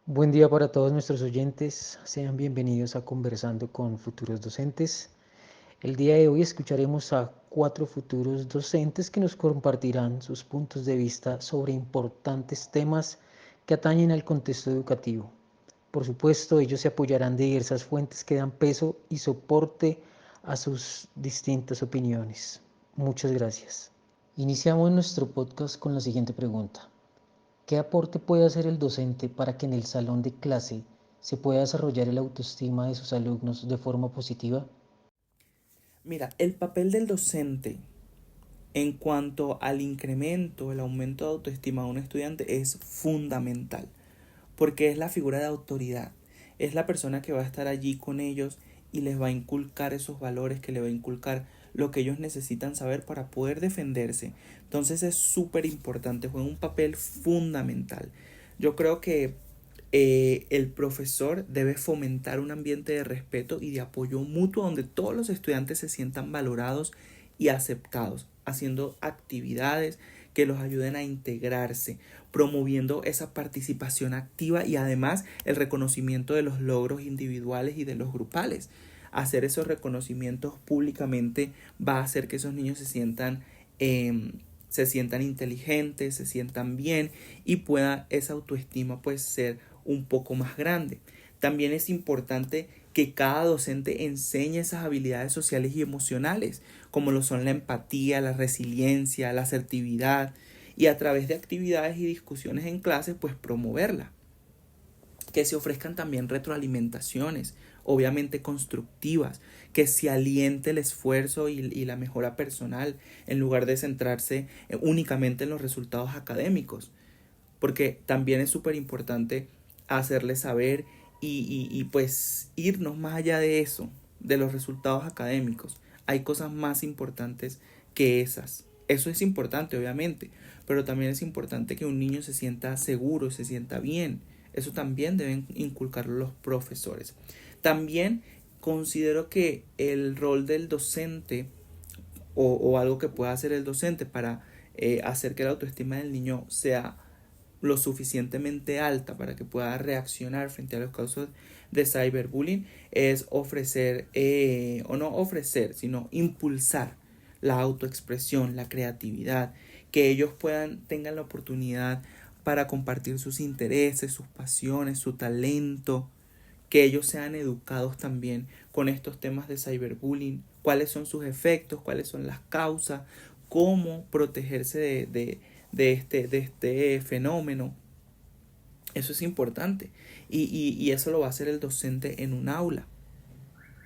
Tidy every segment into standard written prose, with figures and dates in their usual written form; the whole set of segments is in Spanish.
Buen día para todos nuestros oyentes, sean bienvenidos a Conversando con Futuros Docentes. El día de hoy escucharemos a 4 futuros docentes que nos compartirán sus puntos de vista sobre importantes temas que atañen al contexto educativo. Por supuesto, ellos se apoyarán de diversas fuentes que dan peso y soporte a sus distintas opiniones. Muchas gracias. Iniciamos nuestro podcast con la siguiente pregunta. ¿Qué aporte puede hacer el docente para que en el salón de clase se pueda desarrollar el autoestima de sus alumnos de forma positiva? Mira, el papel del docente en cuanto al incremento, el aumento de autoestima de un estudiante es fundamental, porque es la figura de autoridad, es la persona que va a estar allí con ellos y les va a inculcar esos valores, que le va a inculcar lo que ellos necesitan saber para poder defenderse. Entonces es súper importante, juega un papel fundamental. Yo creo que el profesor debe fomentar un ambiente de respeto y de apoyo mutuo donde todos los estudiantes se sientan valorados y aceptados, haciendo actividades que los ayuden a integrarse, promoviendo esa participación activa y además el reconocimiento de los logros individuales y de los grupales. Hacer esos reconocimientos públicamente va a hacer que esos niños se sientan inteligentes, se sientan bien y pueda esa autoestima pues ser un poco más grande. También es importante que cada docente enseñe esas habilidades sociales y emocionales, como lo son la empatía, la resiliencia, la asertividad, y a través de actividades y discusiones en clase, pues promoverla. Que se ofrezcan también retroalimentaciones, obviamente constructivas, que se aliente el esfuerzo y la mejora personal en lugar de centrarse únicamente en los resultados académicos, porque también es súper importante hacerles saber pues irnos más allá de eso, de los resultados académicos. Hay cosas más importantes que esas. Eso es importante, obviamente, pero también es importante que un niño se sienta seguro, se sienta bien. Eso también deben inculcarlo los profesores. También considero que el rol del docente o algo que pueda hacer el docente para hacer que la autoestima del niño sea lo suficientemente alta para que pueda reaccionar frente a los casos de cyberbullying es ofrecer, o no ofrecer, sino impulsar la autoexpresión, la creatividad, que ellos tengan la oportunidad para compartir sus intereses, sus pasiones, su talento, que ellos sean educados también con estos temas de cyberbullying, cuáles son sus efectos, cuáles son las causas, cómo protegerse de este fenómeno. Eso es importante y eso lo va a hacer el docente en un aula,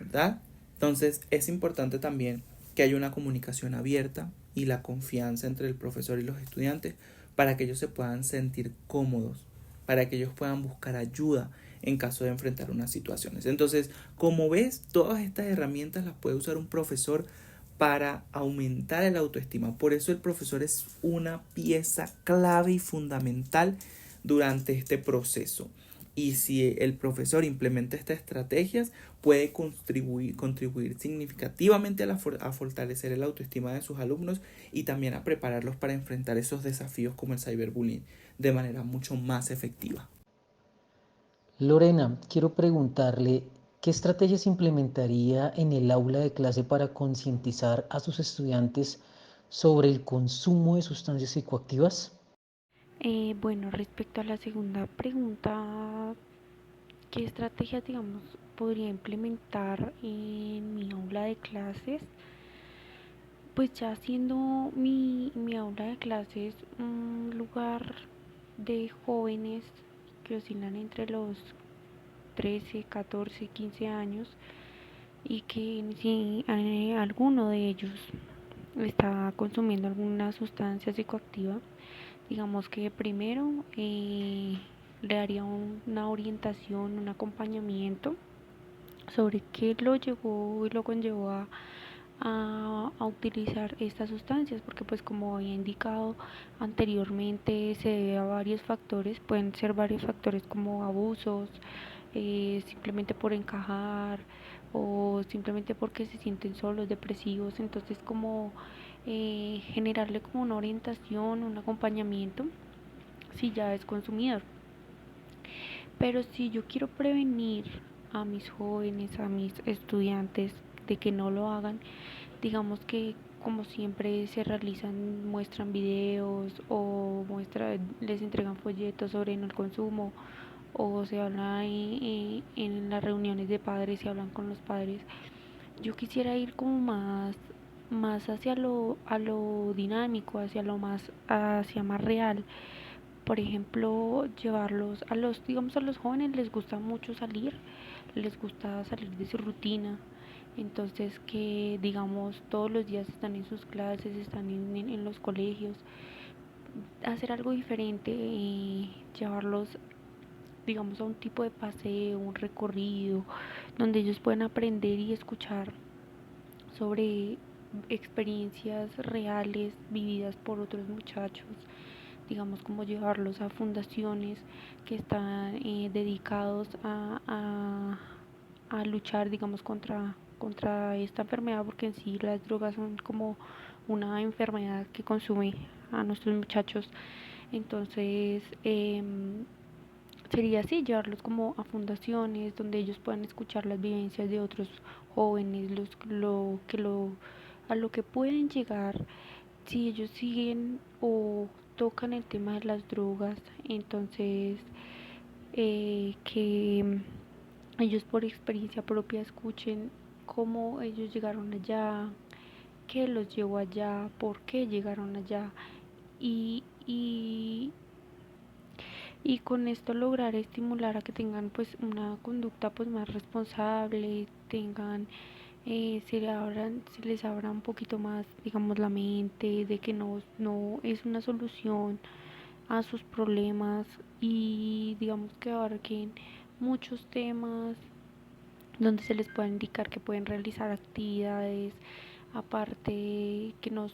¿verdad? Entonces es importante también que haya una comunicación abierta y la confianza entre el profesor y los estudiantes para que ellos se puedan sentir cómodos, para que ellos puedan buscar ayuda en caso de enfrentar unas situaciones. Entonces, como ves, todas estas herramientas las puede usar un profesor para aumentar el autoestima. Por eso el profesor es una pieza clave y fundamental durante este proceso. Y si el profesor implementa estas estrategias, puede contribuir significativamente a fortalecer el autoestima de sus alumnos y también a prepararlos para enfrentar esos desafíos como el cyberbullying de manera mucho más efectiva. Lorena, quiero preguntarle, ¿qué estrategias implementaría en el aula de clase para concientizar a sus estudiantes sobre el consumo de sustancias psicoactivas? Bueno, respecto a la segunda pregunta, ¿qué estrategias, digamos, podría implementar en mi aula de clases? Pues ya siendo mi aula de clases un lugar de jóvenes que oscilan entre los 13, 14, 15 años y que si alguno de ellos está consumiendo alguna sustancia psicoactiva, digamos que primero le daría una orientación, un acompañamiento sobre qué lo llevó y lo conllevó a utilizar estas sustancias, porque pues como había indicado anteriormente se debe a varios factores, pueden ser varios factores como abusos, simplemente por encajar o simplemente porque se sienten solos, depresivos, entonces como generarle como una orientación, un acompañamiento si ya es consumidor. Pero si yo quiero prevenir a mis jóvenes, a mis estudiantes de que no lo hagan, digamos que como siempre se realizan, muestran videos o les entregan folletos sobre no el consumo o se habla en las reuniones de padres, se hablan con los padres. Yo quisiera ir como más hacia a lo dinámico, hacia más real. Por ejemplo, llevarlos digamos a los jóvenes les gusta mucho salir, les gusta salir de su rutina. Entonces que digamos todos los días están en sus clases, están en los colegios, hacer algo diferente, llevarlos digamos a un tipo de paseo, un recorrido, donde ellos puedan aprender y escuchar sobre experiencias reales vividas por otros muchachos, digamos como llevarlos a fundaciones que están dedicados a luchar, digamos, contra esta enfermedad, porque en sí las drogas son como una enfermedad que consume a nuestros muchachos. Entonces, sería así, llevarlos como a fundaciones donde ellos puedan escuchar las vivencias de otros jóvenes, a lo que pueden llegar si ellos siguen o tocan el tema de las drogas. Entonces que ellos por experiencia propia escuchen cómo ellos llegaron allá, qué los llevó allá, por qué llegaron allá y, y, y con esto lograr estimular a que tengan pues una conducta pues más responsable, tengan se les abra un poquito más, digamos, la mente de que no es una solución a sus problemas y digamos que abarquen muchos temas donde se les pueda indicar que pueden realizar actividades aparte que no es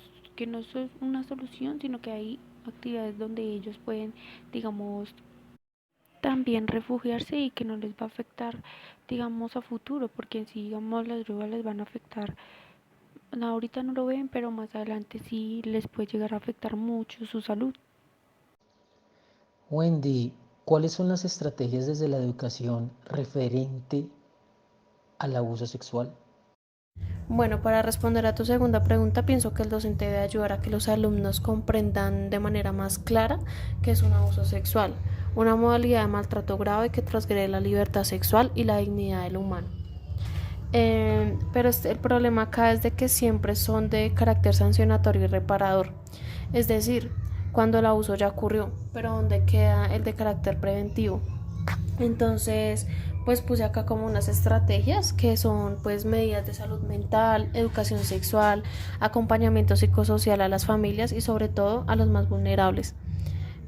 una solución, sino que hay actividades donde ellos pueden, digamos, también refugiarse y que no les va a afectar, digamos, a futuro, porque en sí, digamos, las drogas les van a afectar. No, ahorita no lo ven, pero más adelante sí les puede llegar a afectar mucho su salud. Wendy, ¿cuáles son las estrategias desde la educación referente al abuso sexual? Bueno, para responder a tu segunda pregunta, pienso que el docente debe ayudar a que los alumnos comprendan de manera más clara qué es un abuso sexual, una modalidad de maltrato grave que transgrede la libertad sexual y la dignidad del humano. Pero el problema acá es de que siempre son de carácter sancionatorio y reparador, es decir, cuando el abuso ya ocurrió, pero ¿dónde queda el de carácter preventivo? Entonces, pues puse acá como unas estrategias que son pues medidas de salud mental, educación sexual, acompañamiento psicosocial a las familias y sobre todo a los más vulnerables.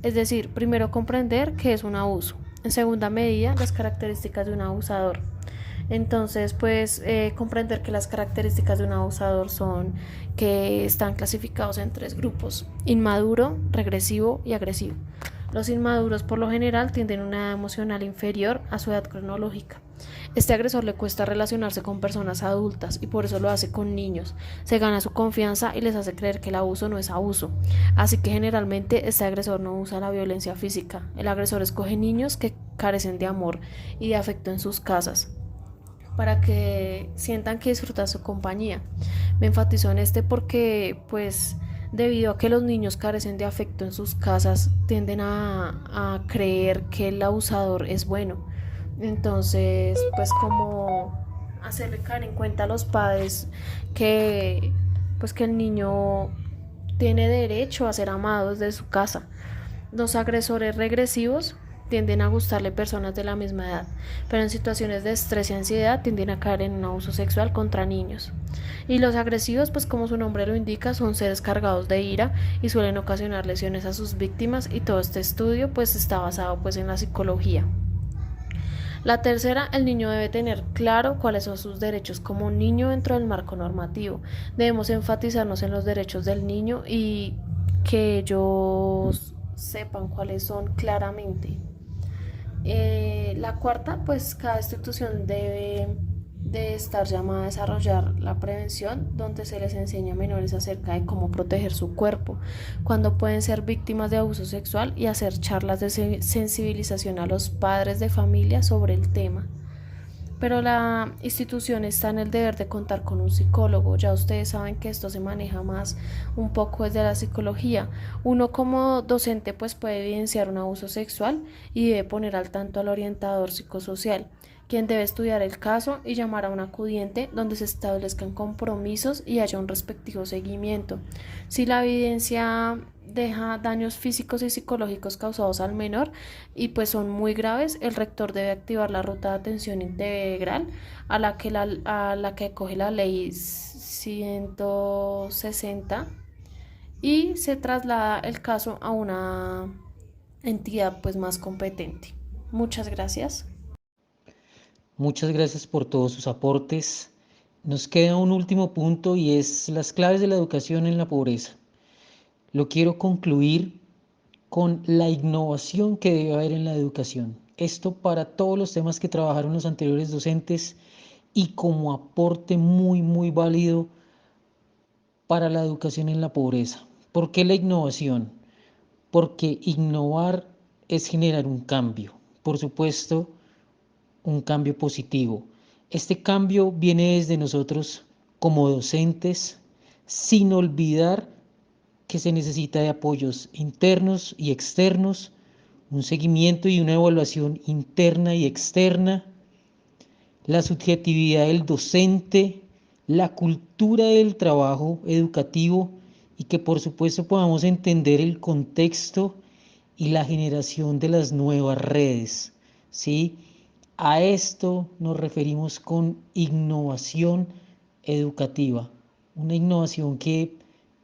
Es decir, primero comprender qué es un abuso. En segunda medida, las características de un abusador. Entonces, pues comprender que las características de un abusador son que están clasificados en 3 grupos: inmaduro, regresivo y agresivo. Los inmaduros por lo general tienen una edad emocional inferior a su edad cronológica. Este agresor le cuesta relacionarse con personas adultas y por eso lo hace con niños. Se gana su confianza y les hace creer que el abuso no es abuso. Así que generalmente este agresor no usa la violencia física. El agresor escoge niños que carecen de amor y de afecto en sus casas, para que sientan que disfrutan su compañía. Me enfatizo en este porque pues debido a que los niños carecen de afecto en sus casas tienden a creer que el abusador es bueno. Entonces pues como hacerle caer en cuenta a los padres que pues que el niño tiene derecho a ser amado desde su casa. Los agresores regresivos tienden a gustarle personas de la misma edad, pero en situaciones de estrés y ansiedad tienden a caer en un abuso sexual contra niños. Y los agresivos, pues como su nombre lo indica, son seres cargados de ira y suelen ocasionar lesiones a sus víctimas, y todo este estudio pues está basado pues en la psicología. La tercera, el niño debe tener claro cuáles son sus derechos como un niño dentro del marco normativo. Debemos enfatizarnos en los derechos del niño y que ellos sepan cuáles son claramente. La cuarta, pues cada institución debe de estar llamada a desarrollar la prevención, donde se les enseña a menores acerca de cómo proteger su cuerpo, cuando pueden ser víctimas de abuso sexual y hacer charlas de sensibilización a los padres de familia sobre el tema. Pero la institución está en el deber de contar con un psicólogo. Ya ustedes saben que esto se maneja más un poco desde la psicología. Uno como docente pues puede evidenciar un abuso sexual y debe poner al tanto al orientador psicosocial, quien debe estudiar el caso y llamar a un acudiente donde se establezcan compromisos y haya un respectivo seguimiento. Si la evidencia deja daños físicos y psicológicos causados al menor y pues son muy graves, el rector debe activar la ruta de atención integral a la que acoge la ley 160 y se traslada el caso a una entidad pues más competente. Muchas gracias. Muchas gracias por todos sus aportes. Nos queda un último punto y es las claves de la educación en la pobreza. Lo quiero concluir con la innovación que debe haber en la educación. Esto para todos los temas que trabajaron los anteriores docentes y como aporte muy válido para la educación en la pobreza. ¿Por qué la innovación? Porque innovar es generar un cambio, por supuesto, un cambio positivo. Este cambio viene desde nosotros como docentes, sin olvidar que se necesita de apoyos internos y externos, un seguimiento y una evaluación interna y externa, la subjetividad del docente, la cultura del trabajo educativo y que por supuesto podamos entender el contexto y la generación de las nuevas redes, ¿sí? A esto nos referimos con innovación educativa, una innovación que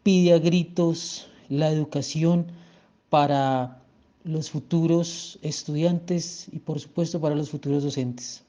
pide a gritos la educación para los futuros estudiantes y por supuesto para los futuros docentes.